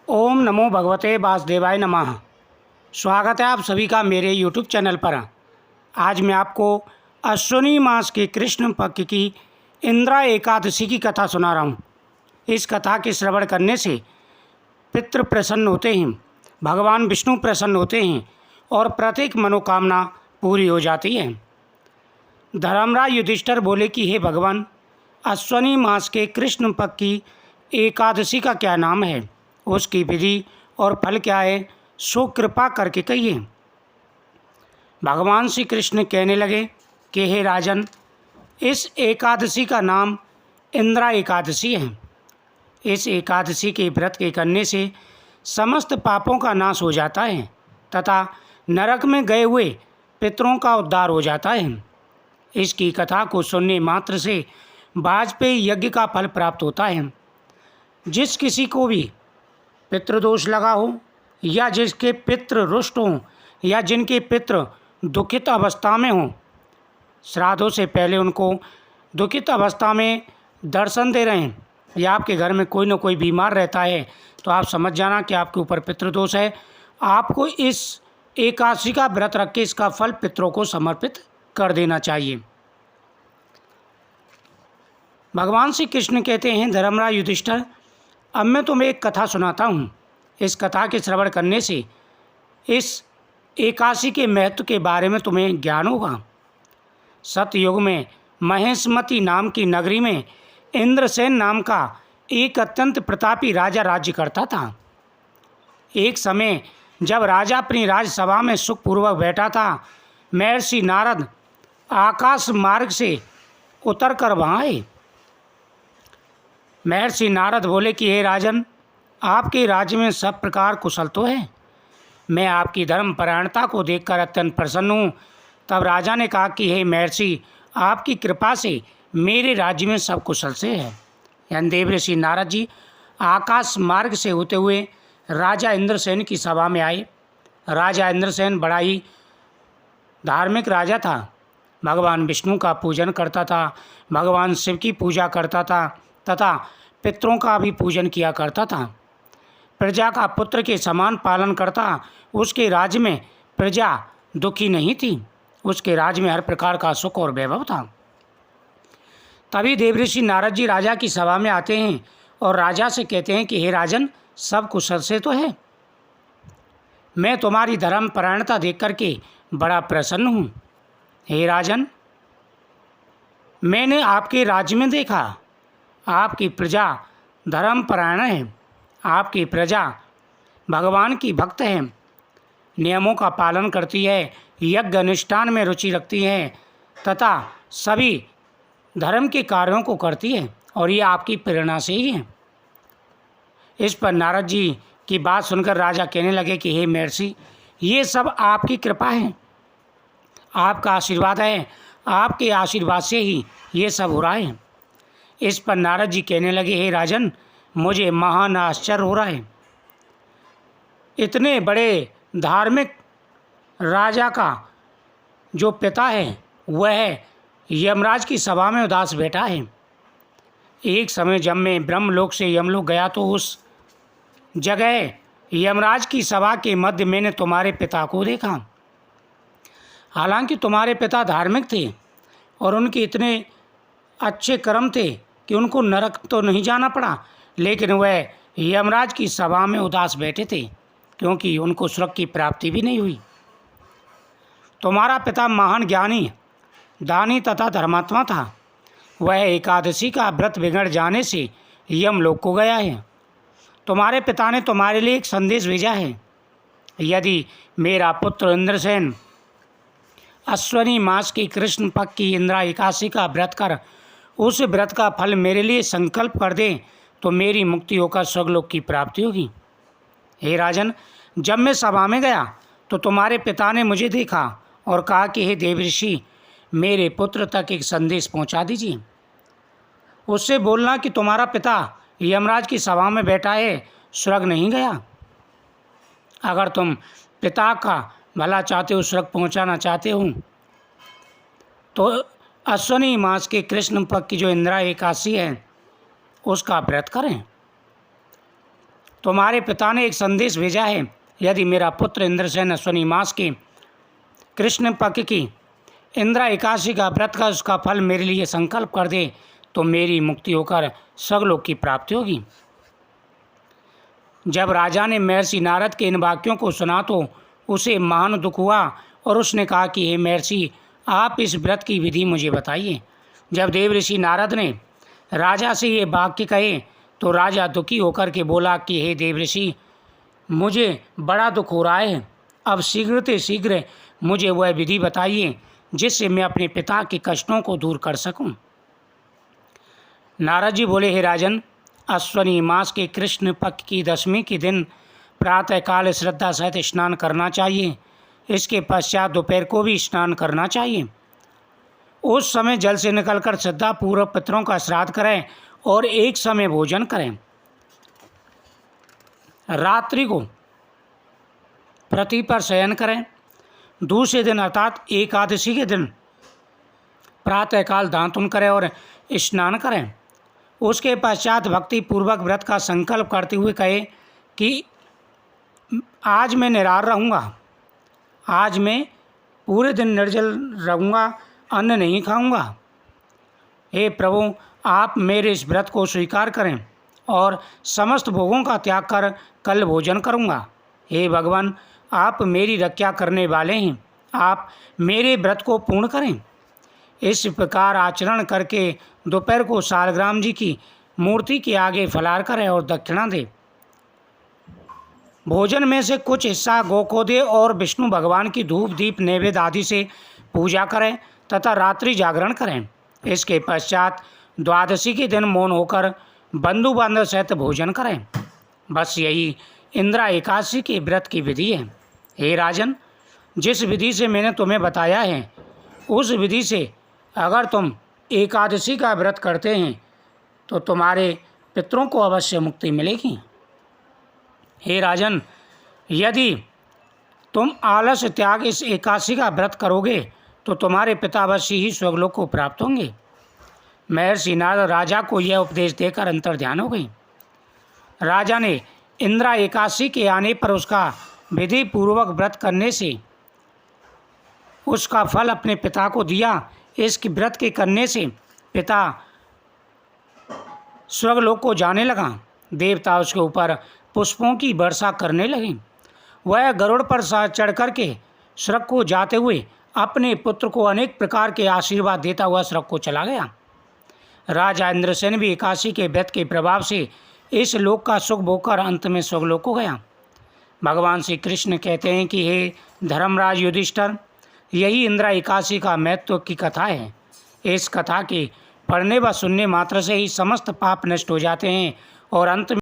ओम नमो भगवते वासुदेवाय नमः। स्वागत है आप सभी का मेरे यूट्यूब चैनल पर। आज मैं आपको अश्विनी मास के कृष्ण पक्ष की इंद्रा एकादशी की कथा सुना रहा हूँ। इस कथा के श्रवण करने से पितृ प्रसन्न होते हैं, भगवान विष्णु प्रसन्न होते हैं और प्रत्येक मनोकामना पूरी हो जाती है। धर्मराज युधिष्ठिर बोले कि हे भगवान, अश्विनी मास के कृष्ण पक्ष की एकादशी का क्या नाम है, उसकी विधि और फल क्या है, सो कृपा करके कहिए। भगवान श्री कृष्ण कहने लगे कि हे राजन, इस एकादशी का नाम इंद्रा एकादशी है। इस एकादशी के व्रत के करने से समस्त पापों का नाश हो जाता है तथा नरक में गए हुए पितरों का उद्धार हो जाता है। इसकी कथा को सुनने मात्र से वाजपेयी यज्ञ का फल प्राप्त होता है। जिस किसी को भी पितृदोष लगा हो या जिसके पितृ रुष्ट हों या जिनके पितृ दुखित अवस्था में हों, श्राद्धों से पहले उनको दुखित अवस्था में दर्शन दे रहे हैं या आपके घर में कोई ना कोई बीमार रहता है तो आप समझ जाना कि आपके ऊपर पितृदोष है। आपको इस एकादशी का व्रत रख के इसका फल पितरों को समर्पित कर देना चाहिए। भगवान श्री कृष्ण कहते हैं, धर्मराज युधिष्ठिर, अब मैं तुम्हें एक कथा सुनाता हूँ। इस कथा के श्रवण करने से इस एकादशी के महत्व के बारे में तुम्हें ज्ञान होगा। सतयुग में महेशमती नाम की नगरी में इंद्रसेन नाम का एक अत्यंत प्रतापी राजा राज्य करता था। एक समय जब राजा अपनी राजसभा में सुखपूर्वक बैठा था, महर्षि नारद आकाश मार्ग से उतर कर वहाँ आए। महर्षि नारद बोले कि हे राजन, आपके राज्य में सब प्रकार कुशल तो है। मैं आपकी धर्मपरायणता को देखकर अत्यंत प्रसन्न हूँ। तब राजा ने कहा कि हे महर्षि, आपकी कृपा से मेरे राज्य में सब कुशल से है। यानी देव ऋषि नारद जी आकाश मार्ग से होते हुए राजा इंद्रसेन की सभा में आए। राजा इंद्रसेन बड़ा ही धार्मिक राजा था। भगवान विष्णु का पूजन करता था, भगवान शिव की पूजा करता था तथा पितरों का भी पूजन किया करता था। प्रजा का पुत्र के समान पालन करता। उसके राज्य में प्रजा दुखी नहीं थी। उसके राज्य में हर प्रकार का सुख और वैभव था। तभी देवऋषि नारद जी राजा की सभा में आते हैं और राजा से कहते हैं कि हे राजन, सब कुशल से तो है। मैं तुम्हारी धर्मपरायणता देख करके बड़ा प्रसन्न हूँ। हे राजन, मैंने आपके राज्य में देखा, आपकी प्रजा धर्मपरायण है। आपकी प्रजा भगवान की भक्त है, नियमों का पालन करती है, यज्ञ अनुष्ठान में रुचि रखती है तथा सभी धर्म के कार्यों को करती है और ये आपकी प्रेरणा से ही है। इस पर नारद जी की बात सुनकर राजा कहने लगे कि हे महर्षि, ये सब आपकी कृपा है, आपका आशीर्वाद है। आपके आशीर्वाद से ही ये सब हो रहा है। इस पर नारद जी कहने लगे, हे राजन, मुझे महान आश्चर्य हो रहा है। इतने बड़े धार्मिक राजा का जो पिता है वह यमराज की सभा में उदास बैठा है। एक समय जब मैं ब्रह्मलोक से यमलोक गया तो उस जगह यमराज की सभा के मध्य मैंने तुम्हारे पिता को देखा। हालांकि तुम्हारे पिता धार्मिक थे और उनके इतने अच्छे कर्म थे कि उनको नरक तो नहीं जाना पड़ा, लेकिन वह यमराज की सभा में उदास बैठे थे क्योंकि उनको स्वर्ग की प्राप्ति भी नहीं हुई। तुम्हारा पिता महान ज्ञानी, दानी तथा धर्मात्मा था। वह एकादशी का व्रत बिगड़ जाने से यमलोक को गया है। तुम्हारे पिता ने तुम्हारे लिए एक संदेश भेजा है। यदि मेरा पुत्र इंद्रसेन अश्विनी मास की कृष्ण पक्ष की इंद्रा एकादशी का व्रत कर उस व्रत का फल मेरे लिए संकल्प कर दे तो मेरी मुक्ति होकर स्वर्गलोक की प्राप्ति होगी। हे राजन, जब मैं सभा में गया तो तुम्हारे पिता ने मुझे देखा और कहा कि हे देवऋषि, मेरे पुत्र तक एक संदेश पहुंचा दीजिए। उससे बोलना कि तुम्हारा पिता यमराज की सभा में बैठा है, स्वर्ग नहीं गया। अगर तुम पिता का भला चाहते हो, स्वर्ग पहुंचाना चाहते हो तो अश्विनी मास के कृष्ण पक्ष की जो इंद्रा एकादशी है उसका व्रत करें। तुम्हारे पिता ने एक संदेश भेजा है। यदि मेरा पुत्र इंद्रसेन अश्विनी मास के कृष्ण पक्ष की इंद्रा एकादशी का व्रत का उसका फल मेरे लिए संकल्प कर दे तो मेरी मुक्ति होकर स्वर्गलोक की प्राप्ति होगी। जब राजा ने महर्षि नारद के इन वाक्यों को सुना तो उसे महान दुख हुआ और उसने कहा कि हे महर्षि, आप इस व्रत की विधि मुझे बताइए। जब देव ऋषि नारद ने राजा से ये वाक्य कहे तो राजा दुखी होकर के बोला कि हे देव ऋषि, मुझे बड़ा दुख हो रहा है। अब शीघ्र से शीघ्र मुझे वह विधि बताइए जिससे मैं अपने पिता के कष्टों को दूर कर सकूं। नारद जी बोले, हे राजन, अश्विनी मास के कृष्ण पक्ष की दशमी के दिन प्रातःकाल श्रद्धा सहित स्नान करना चाहिए। इसके पश्चात दोपहर को भी स्नान करना चाहिए। उस समय जल से निकलकर श्रद्धापूर्वक पितरों का श्राद्ध करें और एक समय भोजन करें। रात्रि को पृथ्वी पर शयन करें। दूसरे दिन अर्थात एकादशी के दिन प्रातःकाल दांतुन करें और स्नान करें। उसके पश्चात भक्ति पूर्वक व्रत का संकल्प करते हुए कहे कि आज मैं निराहार रहूँगा, आज मैं पूरे दिन निर्जल रहूँगा, अन्न नहीं खाऊँगा। हे प्रभु, आप मेरे इस व्रत को स्वीकार करें और समस्त भोगों का त्याग कर कल भोजन करूँगा। हे भगवान, आप मेरी रक्षा करने वाले हैं, आप मेरे व्रत को पूर्ण करें। इस प्रकार आचरण करके दोपहर को सालग्राम जी की मूर्ति के आगे फलाहार करें और दक्षिणा दें। भोजन में से कुछ हिस्सा गौ को दे और विष्णु भगवान की धूप दीप नैवेद्य आदि से पूजा करें तथा रात्रि जागरण करें। इसके पश्चात द्वादशी के दिन मौन होकर बंधु बांधव सहित भोजन करें। बस यही इंद्रा एकादशी के व्रत की विधि है। हे राजन, जिस विधि से मैंने तुम्हें बताया है उस विधि से अगर तुम एकादशी का व्रत करते हैं तो तुम्हारे पितरों को अवश्य मुक्ति मिलेगी। हे राजन, यदि तुम आलस्य त्याग इस एकादशी का व्रत करोगे तो तुम्हारे पिता अवश्य ही स्वर्गलोक को प्राप्त होंगे। महर्षि नारद राजा को यह उपदेश देकर अंतर्ध्यान हो गई। राजा ने इंद्रा एकादशी के आने पर उसका विधि पूर्वक व्रत करने से उसका फल अपने पिता को दिया। इस व्रत के करने से पिता स्वर्गलोक को जाने लगा। देवता उसके ऊपर पुष्पों की वर्षा करने लगे। वह गरुड़ पर चढ़ कर के स्वर्ग को जाते हुए अपने पुत्र को अनेक प्रकार के आशीर्वाद देता हुआ स्वर्ग को चला गया। राजा इंद्रसेन भी एकादशी के व्रत के प्रभाव से इस लोक का सुख भोगकर अंत में स्वर्गलोक को गया। भगवान श्री कृष्ण कहते हैं कि हे धर्मराज युधिष्ठिर, यही इंद्रा एकादशी का महत्व की कथा है। इस कथा के पढ़ने व सुनने मात्र से ही समस्त पाप नष्ट हो जाते हैं और अंत में